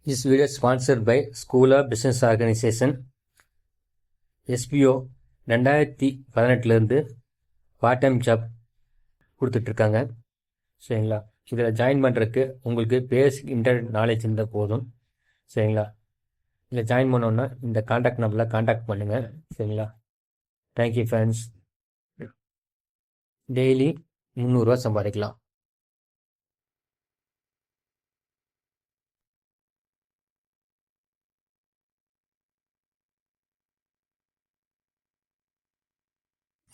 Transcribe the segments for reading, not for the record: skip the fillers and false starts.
This video is sponsored by School of Business Organization. SBO 2018 part time job கொடுத்துட்ருக்காங்க. சரிங்களா, இதில் join பண்ணுறதுக்கு உங்களுக்கு பேசிக் இன்டர்நெட் நாலேஜ் இருந்தால் போதும். சரிங்களா, இதில் ஜாயின் பண்ணோன்னா இந்த காண்டாக்ட் நம்பரில் காண்டாக்ட் பண்ணுங்கள். சரிங்களா, தேங்க்யூ ஃப்ரெண்ட்ஸ். டெய்லி 300 சம்பாதிக்கலாம்.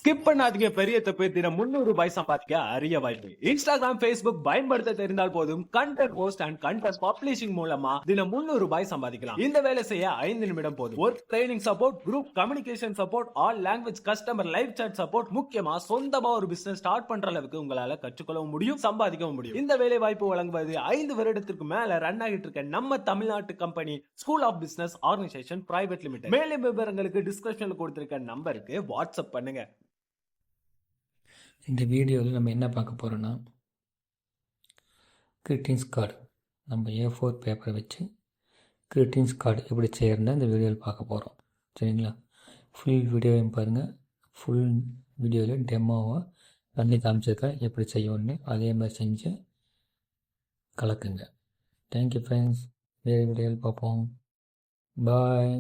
ஸ்கிப் பண்ணாதீங்க, பெரிய தப்பு. தினம் 300 ரூபாய் சம்பாதிக்க அரிய வாய்ப்பு. இன்ஸ்டாகிராம், ஃபேஸ்புக் பயன்படுத்த தெரிந்தால் போதும். Content post and content publishing மூலமா தினம் 300 ரூபாய் சம்பாதிக்கலாம். இந்த வேலை செய்ய 5 நிமிடம் போதும். Work training support, group communication support, all language customer live chat support, முக்கியமா சொந்தமா ஒரு பிசினஸ் ஸ்டார்ட் பண்ற அளவுக்கு உங்களால கற்றுக்கொள்ளவும் முடியும், சம்பாதிக்கவும் முடியும். இந்த வேலை வாய்ப்பு வழங்குவது 5 வருடத்திற்கு மேல ரன் ஆகிட்டு இருக்க நம்ம தமிழ்நாட்டு company school of business organisation private limited. மேலும் விவரங்களுக்கு டிஸ்கிரிப்ஷன்ல கொடுத்திருக்க நம்பருக்கு வாட்ஸ்அப் பண்ணுங்க. இந்த வீடியோவில் நம்ம என்ன பார்க்க போகிறோன்னா, கிரீட்டிங்ஸ் கார்டு நம்ம A4 பேப்பரை வச்சு கிரீட்டிங்ஸ் கார்டு எப்படி செய்யறதுன்னு இந்த வீடியோவில் பார்க்க போகிறோம். சரிங்களா, ஃபுல் வீடியோவையும் பாருங்கள். ஃபுல் வீடியோவில் டெமோவாக பண்ணி காமிச்சிருக்கேன் எப்படி செய்யணும்னு. அதே மாதிரி செஞ்சு கலக்குங்க. Thank you friends. வேறு வீடியோவில் பார்ப்போம். பாய்.